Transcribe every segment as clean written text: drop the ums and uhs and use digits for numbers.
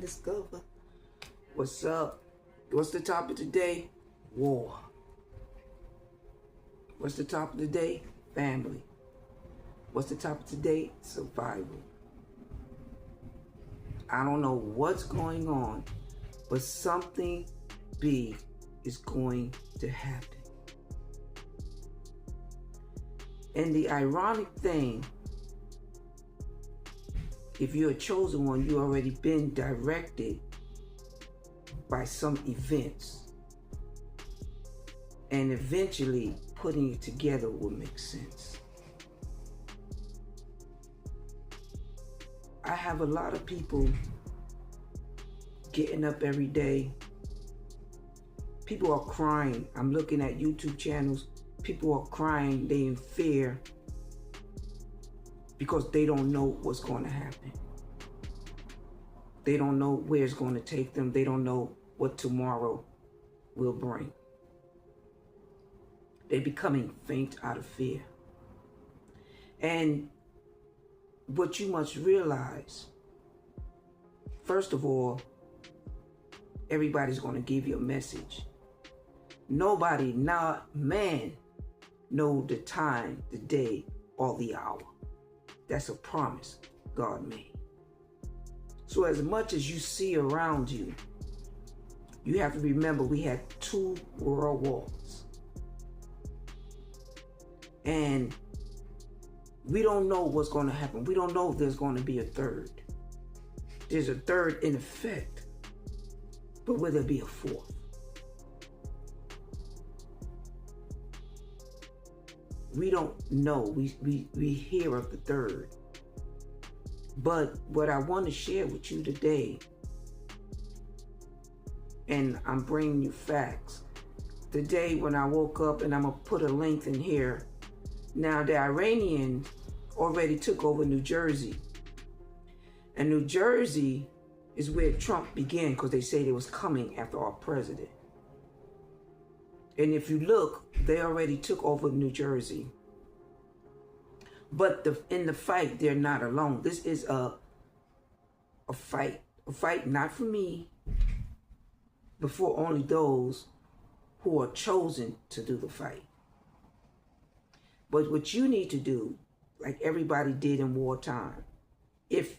Discover. What's up? What's the topic today? War. What's the topic today? Family. What's the topic today? Survival. I don't know what's going on, but something big is going to happen. And the ironic thing, if you're a chosen one, you already been directed by some events. And eventually putting it together will make sense. I have a lot of people getting up every day. People are crying. I'm looking at YouTube channels. People are crying. They're in fear because they don't know what's going to happen. They don't know where it's going to take them. They don't know what tomorrow will bring. They're becoming faint out of fear. And what you must realize, first of all, everybody's going to give you a message. Nobody, not man, know the time, the day, or the hour. That's a promise God made. So as much as you see around you, you have to remember we had 2 world wars. And we don't know what's going to happen. We don't know if there's going to be a third. There's a third in effect. But will there be a fourth? We don't know. We hear of the third. But what I want to share with you today, and I'm bringing you facts. Today when I woke up, and I'm going to put a link in here. Now the Iranians already took over New Jersey. And New Jersey is where Trump began because they say they was coming after our president. And if you look, they already took over New Jersey. But in the fight, they're not alone. This is a fight. A fight not for me, but for only those who are chosen to do the fight. But what you need to do, like everybody did in wartime, if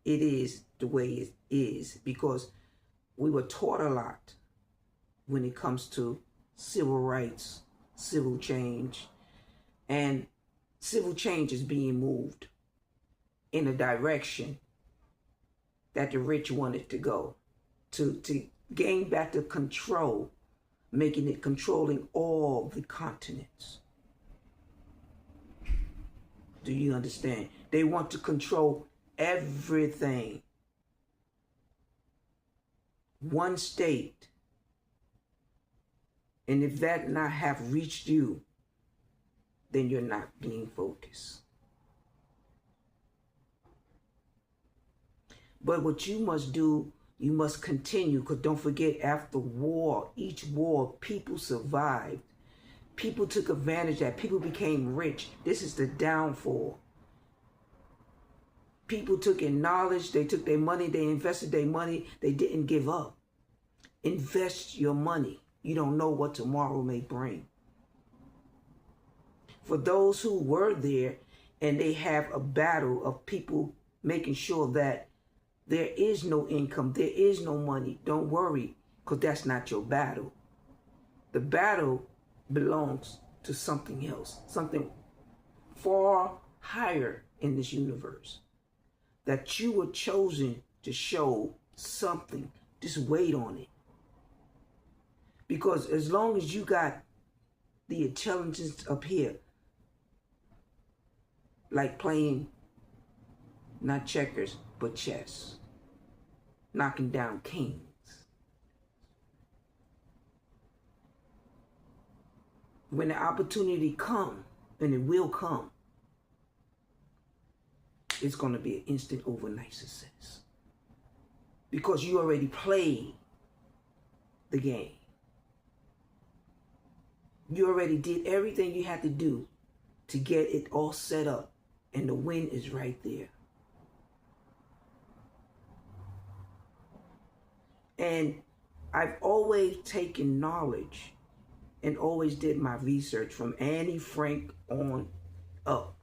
it is the way it is, because we were taught a lot when it comes to civil rights, civil change, and civil change is being moved in a direction that the rich want it to go, to gain back the control, making it controlling all the continents. Do you understand? They want to control everything. One state. And if that not have reached you, then you're not being focused. But what you must do, you must continue, because don't forget, after war, each war, people survived. People took advantage of that. People became rich. This is the downfall. People took in knowledge. They took their money. They invested their money. They didn't give up. Invest your money. You don't know what tomorrow may bring. For those who were there and they have a battle of people making sure that there is no income, there is no money, don't worry, because that's not your battle. The battle belongs to something else, something far higher in this universe, that you were chosen to show something. Just wait on it. Because as long as you got the intelligence up here, like playing not checkers, but chess, knocking down kings. When the opportunity comes, and it will come, it's going to be an instant overnight success. Because you already played the game. You already did everything you had to do to get it all set up, and the win is right there. And I've always taken knowledge and always did my research from Annie Frank on up,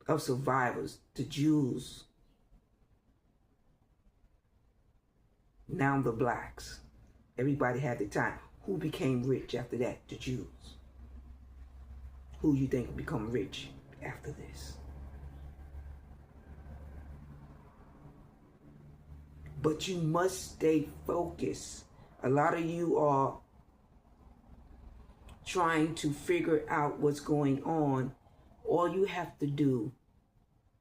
of survivors, the Jews, now the blacks. Everybody had the time. Who became rich after that? The Jews. Who you think will become rich after this? But you must stay focused. A lot of you are trying to figure out what's going on. All you have to do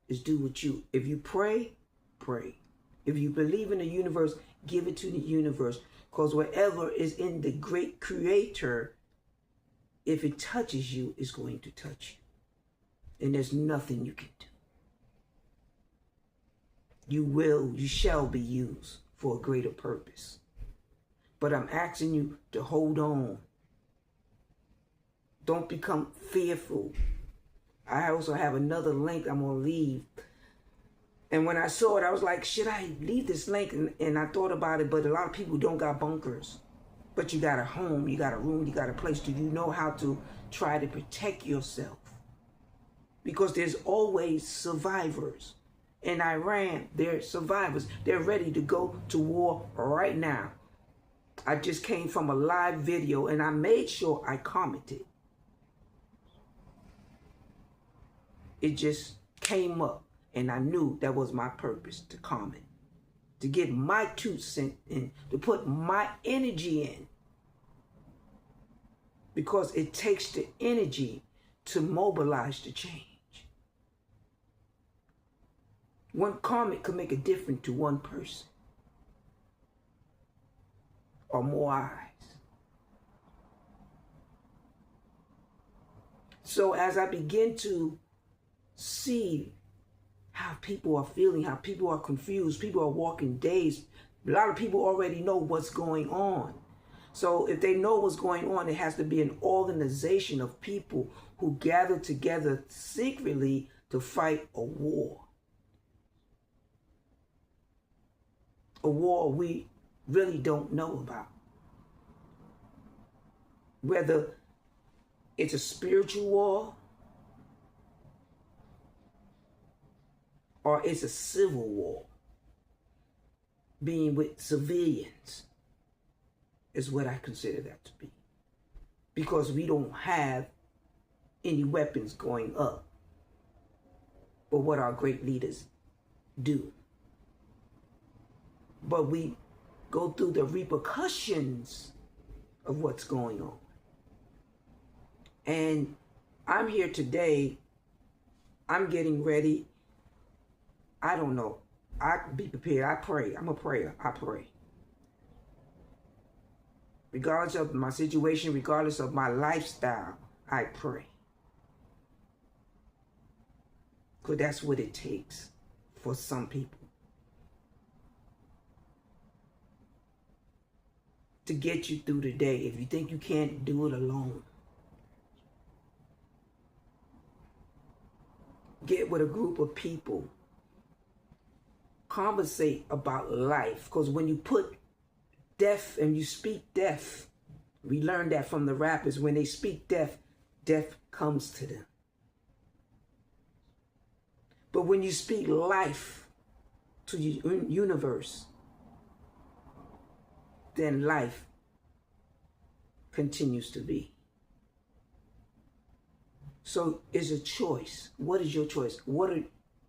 is do what you, if you pray, pray. If you believe in the universe, give it to the universe. Because whatever is in the great creator, if it touches you, it's going to touch you. And there's nothing you can do. You shall be used for a greater purpose. But I'm asking you to hold on. Don't become fearful. I also have another link I'm going to leave. And when I saw it, I was like, should I leave this link? And I thought about it, but a lot of people don't got bunkers. But you got a home, you got a room, you got a place. Do you know how to try to protect yourself? Because there's always survivors. In Iran, they're survivors. They're ready to go to war right now. I just came from a live video and I made sure I commented. It just came up and I knew that was my purpose, to comment. To get my 2 cents in, to put my energy in. Because it takes the energy to mobilize the change. One comment could make a difference to one person. Or more eyes. So as I begin to see how people are feeling, how people are confused, people are walking dazed, a lot of people already know what's going on. So if they know what's going on, it has to be an organization of people who gather together secretly to fight a war. A war we really don't know about. Whether it's a spiritual war or it's a civil war, being with civilians, is what I consider that to be. Because we don't have any weapons going up. But what our great leaders do. But we go through the repercussions of what's going on. And I'm here today. I'm getting ready. I don't know. I be prepared. I pray. I'm a prayer. I pray. Regardless of my situation, regardless of my lifestyle, I pray. Because that's what it takes for some people. To get you through the day, if you think you can't do it alone. Get with a group of people. Conversate about life. Because when you put death and you speak death, we learned that from the rappers. When they speak death, death comes to them. But when you speak life to the universe, then life continues to be. So it's a choice. What is your choice? What are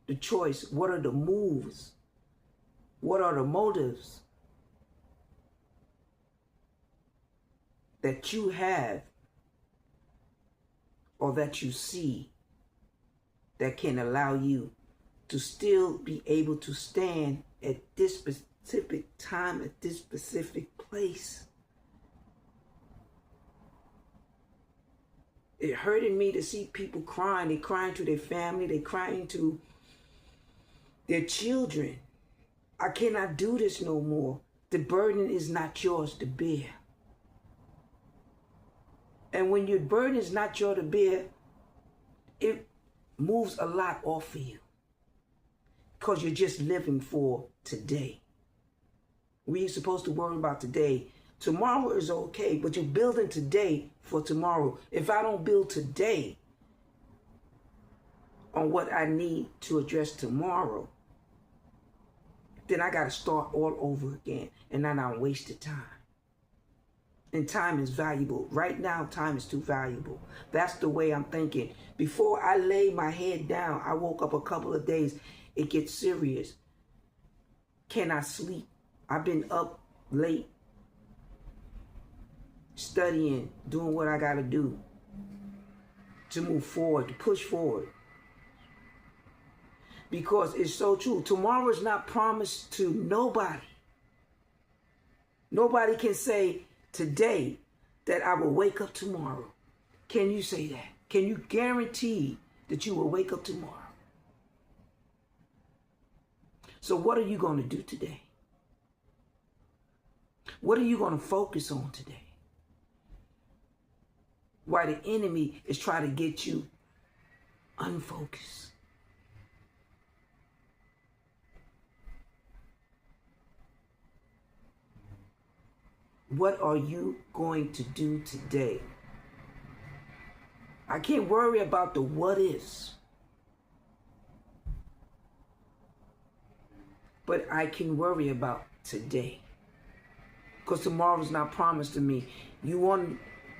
the choice? What are the moves? What are the motives that you have or that you see that can allow you to still be able to stand at this specific time, at this specific place? It hurted me to see people crying. They're crying to their family. They're crying to their children. I cannot do this no more. The burden is not yours to bear. And when your burden is not yours to bear, it moves a lot off of you. Because you're just living for today. We're supposed to worry about today. Tomorrow is okay, but you're building today for tomorrow. If I don't build today on what I need to address tomorrow, then I got to start all over again. And then I wasted time. And time is valuable. Right now, time is too valuable. That's the way I'm thinking. Before I lay my head down, I woke up a couple of days. It gets serious. Can I sleep? I've been up late, studying, doing what I got to do to move forward, to push forward. Because it's so true. Tomorrow is not promised to nobody. Nobody can say today that I will wake up tomorrow. Can you say that? Can you guarantee that you will wake up tomorrow? So what are you going to do today? What are you going to focus on today? Why the enemy is trying to get you unfocused. What are you going to do today? I can't worry about the what is. But I can worry about today. Because tomorrow's not promised to me. You want to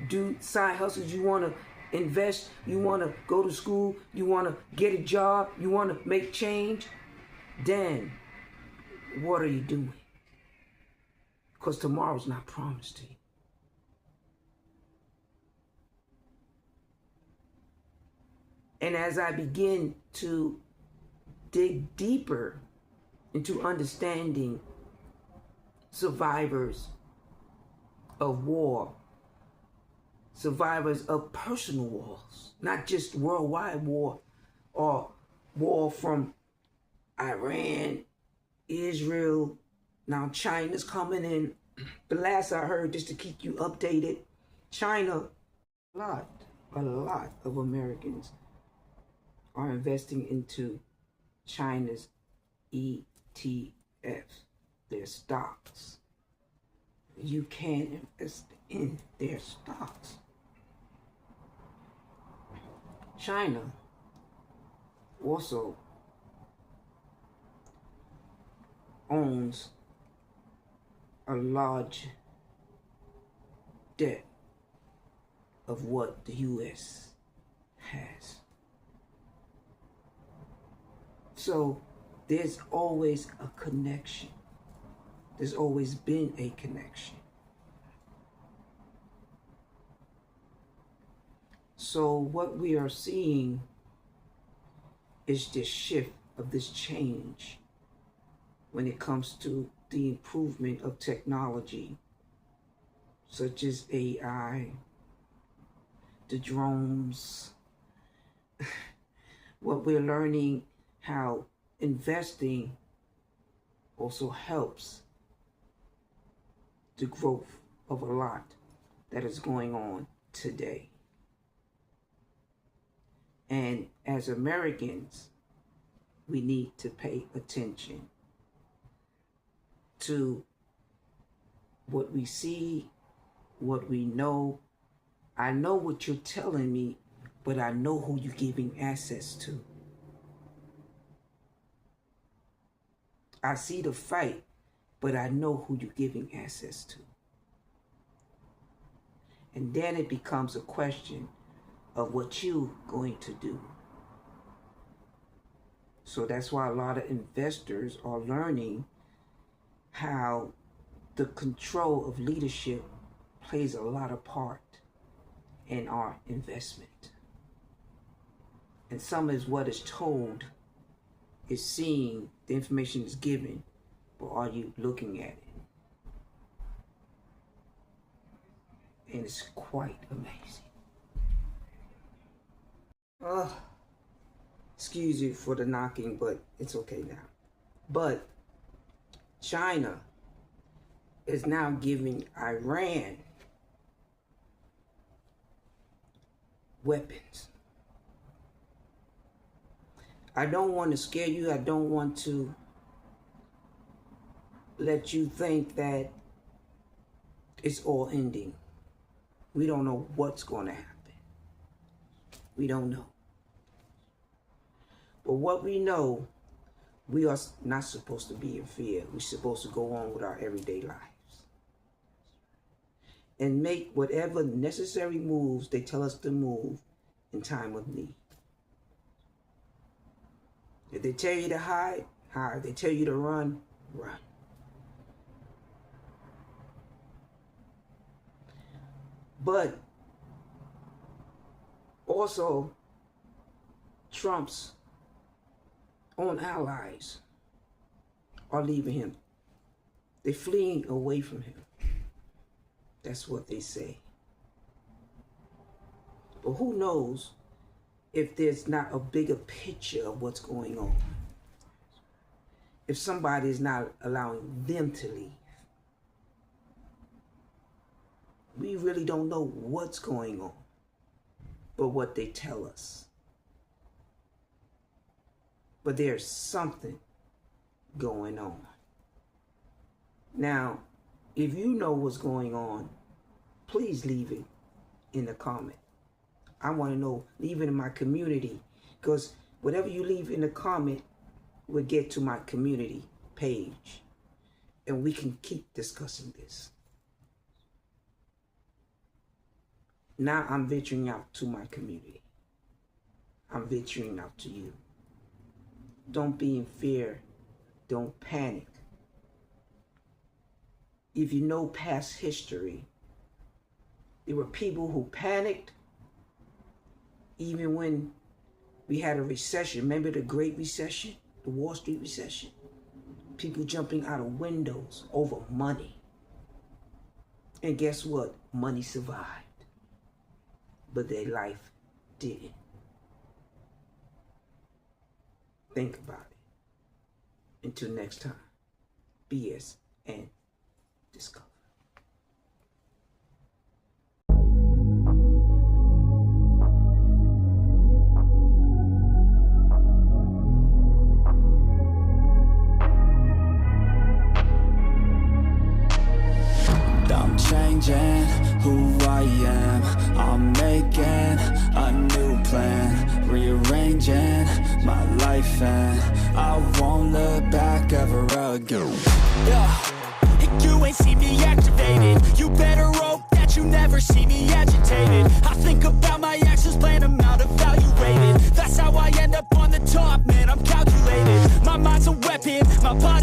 do side hustles, you want to invest, you want to go to school, you want to get a job, you want to make change, then what are you doing? Because tomorrow's not promised to you. And as I begin to dig deeper into understanding survivors of war, survivors of personal wars, not just worldwide war or war from Iran, Israel, now China's coming in. The last I heard, just to keep you updated, China, a lot of Americans are investing into China's ETFs, their stocks. You can invest in their stocks. China also owns a large debt of what the U.S. has. So there's always a connection. There's always been a connection. So what we are seeing is this shift of this change when it comes to the improvement of technology, such as AI, the drones. What we're learning, how investing also helps the growth of a lot that is going on today. And as Americans, we need to pay attention to what we see, what we know. I know what you're telling me, but I know who you're giving access to. I see the fight, but I know who you're giving access to. And then it becomes a question of what you're going to do. So that's why a lot of investors are learning how the control of leadership plays a lot of part in our investment. And some is what is told, is seen, the information is given, but are you looking at it? And it's quite amazing. Excuse you for the knocking, but it's okay now. But China is now giving Iran weapons. I don't want to scare you. I don't want to let you think that it's all ending. We don't know what's going to happen. We don't know. But what we know, we are not supposed to be in fear. We're supposed to go on with our everyday lives and make whatever necessary moves they tell us to move in time of need. If they tell you to hide, hide. If they tell you to run, run. But also, Trump's own allies are leaving him. They're fleeing away from him. That's what they say. But who knows if there's not a bigger picture of what's going on? If somebody is not allowing them to leave. We really don't know what's going on, but what they tell us. But there's something going on. Now, if you know what's going on, please leave it in the comment. I want to know, leave it in my community, because whatever you leave in the comment will get to my community page, and we can keep discussing this. Now I'm venturing out to my community. I'm venturing out to you. Don't be in fear. Don't panic. If you know past history, there were people who panicked even when we had a recession. Remember the Great Recession, the Wall Street recession? People jumping out of windows over money. And guess what? Money survived. But their life didn't. Think about it. Until next time, BS and Discover. I'm changing who I am. I'm making a new plan, rearranging my life, and I won't look back ever again. Yeah, you ain't see me activated. You better hope that you never see me agitated. I think about my actions, plan them out, evaluated. That's how I end up on the top, man. I'm calculated. My mind's a weapon, my body